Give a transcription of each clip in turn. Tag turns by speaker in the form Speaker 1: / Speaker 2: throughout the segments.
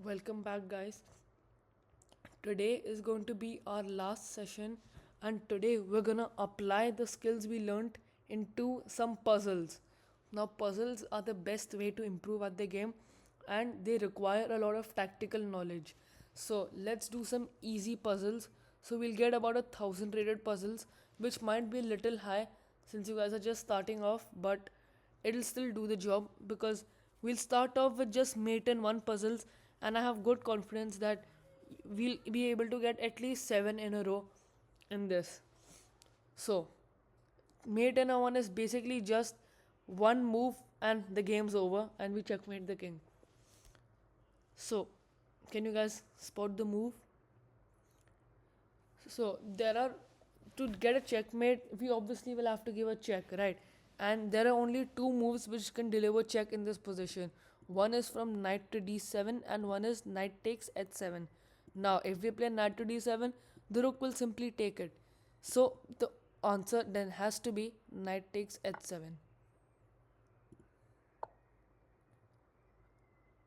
Speaker 1: Welcome back, guys. Today is going to be our last session, and today we're gonna apply the skills we learned into some puzzles. Now, puzzles are the best way to improve at the game, and they require a lot of tactical knowledge. So, let's do some easy puzzles. So, we'll get about 1,000 rated puzzles, which might be a little high since you guys are just starting off, but it'll still do the job because we'll start off with just mate and one puzzles, and I have good confidence that we'll be able to get at least 7 in a row in this. So, mate and a one is basically just one move and the game's over and we checkmate the king. So, can you guys spot the move? So there are, to get a checkmate, we obviously will have to give a check, right? And there are only two moves which can deliver check in this position. One is from knight to d7 and one is knight takes h7. Now, if we play knight to d7, the rook will simply take it. So the answer then has to be knight takes h7.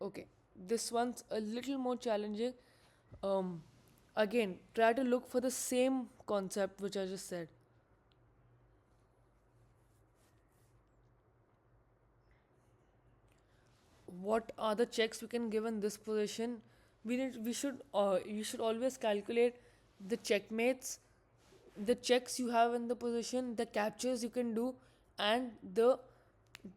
Speaker 1: Okay, this one's a little more challenging. Um, Again, try to look for the same concept which I just said. What are the checks we can give in this position? We should you should always calculate the checkmates, the checks you have in the position, the captures you can do, and the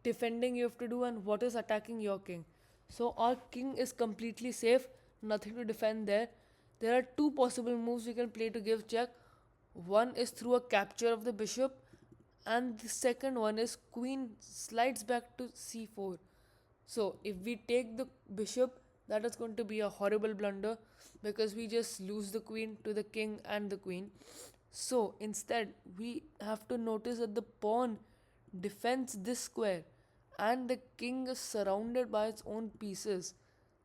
Speaker 1: defending you have to do, and what is attacking your king. So our king is completely safe, nothing to defend there. There are two possible moves we can play to give check. One is through a capture of the bishop, and the second one is queen slides back to c4. So if we take the bishop, that is going to be a horrible blunder because we just lose the queen to the king and the queen. So instead, we have to notice that the pawn defends this square and the king is surrounded by its own pieces.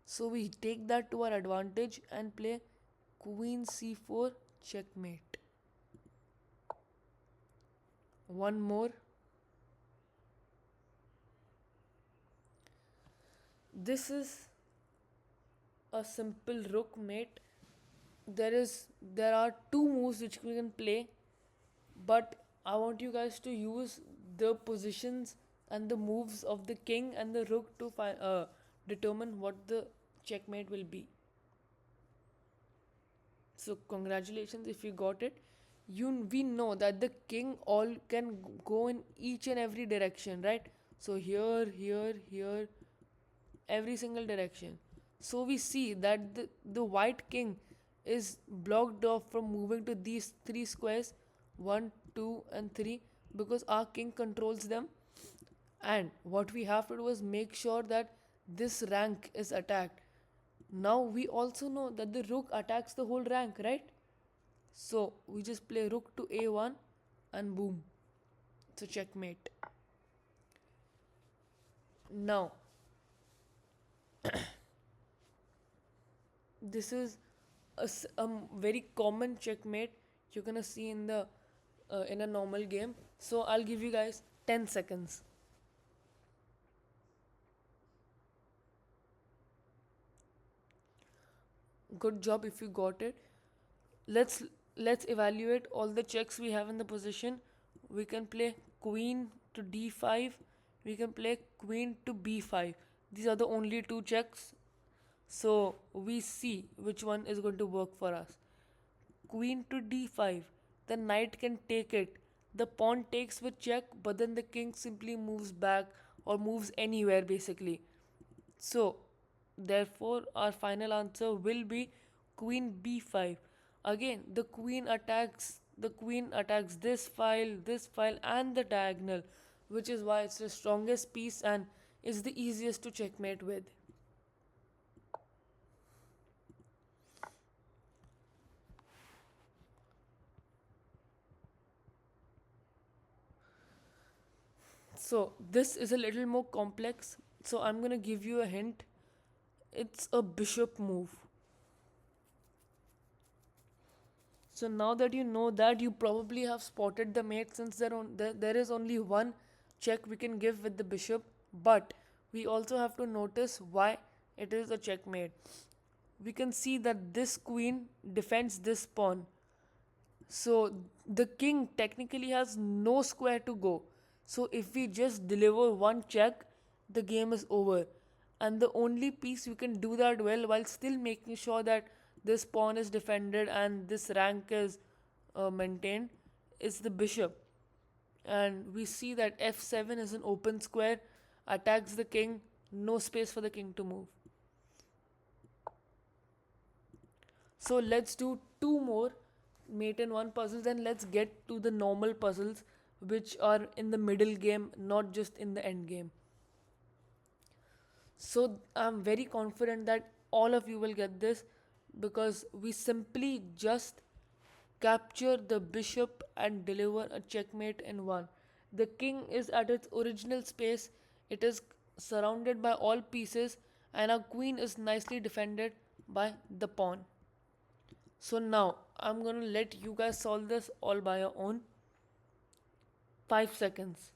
Speaker 1: So we take that to our advantage and play queen c4 checkmate. One more. This is a simple rook mate. There are two moves which we can play, but I want you guys to use the positions and the moves of the king and the rook to determine what the checkmate will be. So congratulations if you got it. We know that the king all can go in each and every direction, right? So here, every single direction. So we see that the white king is blocked off from moving to these three squares 1, 2, and 3 because our king controls them. And what we have to do is make sure that this rank is attacked. Now we also know that the rook attacks the whole rank, right? So we just play rook to a1 and boom. So checkmate. Now this is a very common checkmate you're gonna see in a normal game. So I'll give you guys 10 seconds. Good job if you got it. Let's evaluate all the checks we have in the position. We can play queen to d5. We can play queen to b5. These are the only two checks. So we see which one is going to work for us. Queen to d5. The knight can take it. The pawn takes with check, but then the king simply moves back or moves anywhere basically. So, therefore, our final answer will be queen b5. Again, the queen attacks this file, and the diagonal, which is why it's the strongest piece and is the easiest to checkmate with. So, this is a little more complex. So, I'm gonna give you a hint. It's a bishop move. So now that you know that, you probably have spotted the mate since there is only one check we can give with the bishop, but we also have to notice why it is a checkmate. we can see that this queen defends this pawn. So the king technically has no square to go. So if we just deliver one check, the game is over. And the only piece we can do that well while still making sure that this pawn is defended and this rank is maintained is the bishop. And we see that f7 is an open square, attacks the king, no space for the king to move. So let's do two more mate in one puzzles, then let's get to the normal puzzles which are in the middle game, not just in the end game. So I'm very confident that all of you will get this because we simply just capture the bishop and deliver a checkmate in one. The king is at its original space, it is surrounded by all pieces, and our queen is nicely defended by the pawn. So now I'm gonna let you guys solve this all by your own. 5 seconds.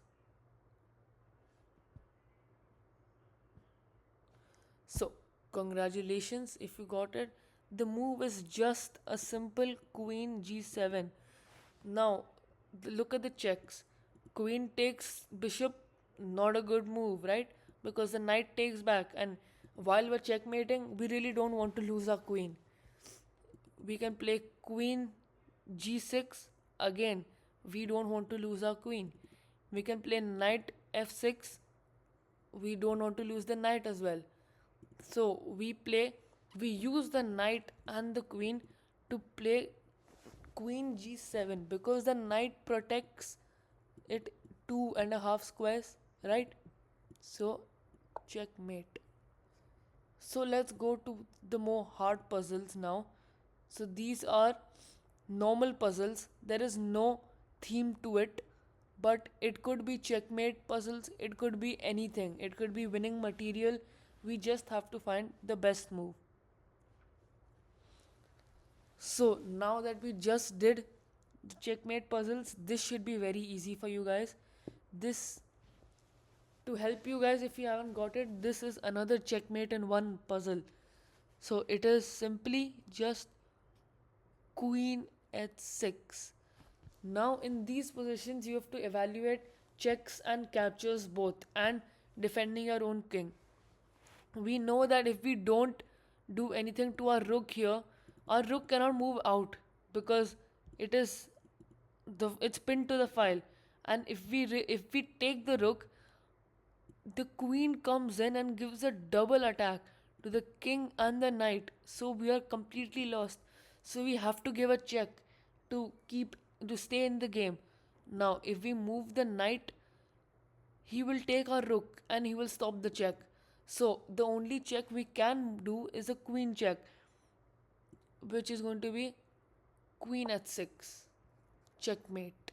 Speaker 1: So, congratulations if you got it. The move is just a simple queen g7. Now, look at the checks. Queen takes bishop, not a good move, right? Because the knight takes back, and while we're checkmating, we really don't want to lose our queen. We can play queen g6 again. We don't want to lose our queen. We can play knight f6. We don't want to lose the knight as well. So we use the knight and the queen to play queen g7 because the knight protects it 2.5 squares, right? So checkmate. So let's go to the more hard puzzles now. So these are normal puzzles. There is no theme to it, but it could be checkmate puzzles, it could be anything, it could be winning material. We just have to find the best move. So now that we just did the checkmate puzzles, this should be very easy for you guys. This, to help you guys if you haven't got it, this is another checkmate in one puzzle. So it is simply just queen h6. Now in these positions you have to evaluate checks and captures both and defending your own king. We know that if we don't do anything to our rook here, our rook cannot move out because it is it's pinned to the file. And if we take the rook, the queen comes in and gives a double attack to the king and the knight, so we are completely lost. So we have to give a check to keep to stay in the game. Now if we move the knight, he will take our rook and he will stop the check. So the only check we can do is a queen check, which is going to be queen h6. Checkmate.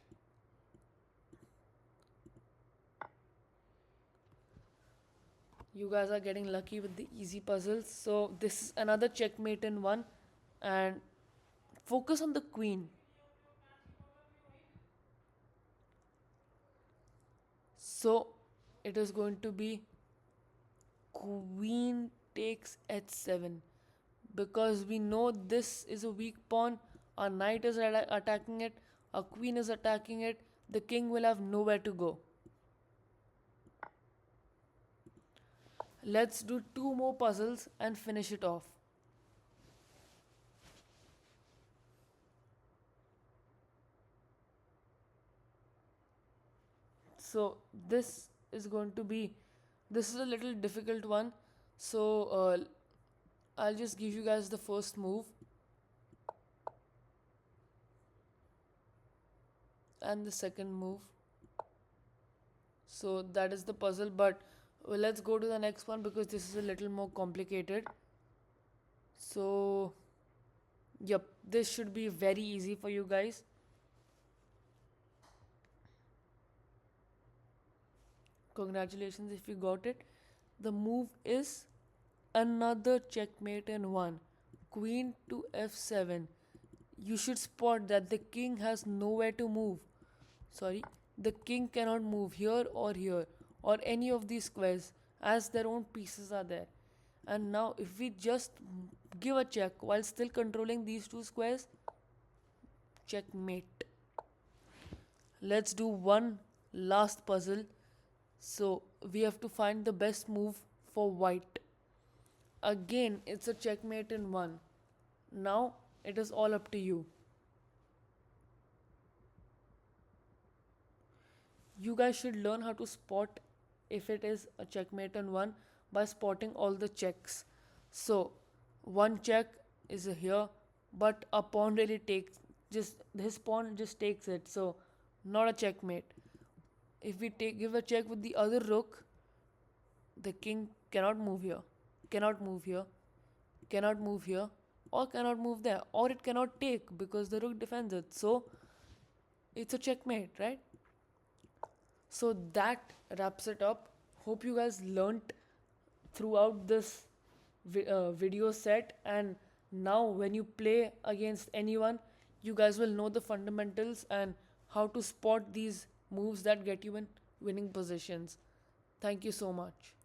Speaker 1: You guys are getting lucky with the easy puzzles. So this is another checkmate in one, and focus on the queen. So it is going to be queen takes h7 because we know this is a weak pawn. Our knight is attacking it, our queen is attacking it, the king will have nowhere to go. Let's do two more puzzles and finish it off. So this is a little difficult one. So I'll just give you guys the first move and the second move. So that is the puzzle, but let's go to the next one because this is a little more complicated. So yep, this should be very easy for you guys. Congratulations if you got it. The move is another checkmate in one. Queen to f7. You should spot that the king has nowhere to move. Sorry, the king cannot move here or any of these squares as their own pieces are there. And now if we just give a check while still controlling these two squares. Checkmate. Let's do one last puzzle. So we have to find the best move for white. Again, it's a checkmate in one. Now it is all up to you. You guys should learn how to spot if it is a checkmate in one by spotting all the checks. So one check is here, but a pawn really takes, just his pawn just takes it. So not a checkmate. If we give a check with the other rook, the king cannot move here, cannot move here, cannot move here, or cannot move there, or it cannot take because the rook defends it. So it's a checkmate, right? So that wraps it up. Hope you guys learnt throughout this video set, and now when you play against anyone, you guys will know the fundamentals and how to spot these moves that get you in winning positions. Thank you so much.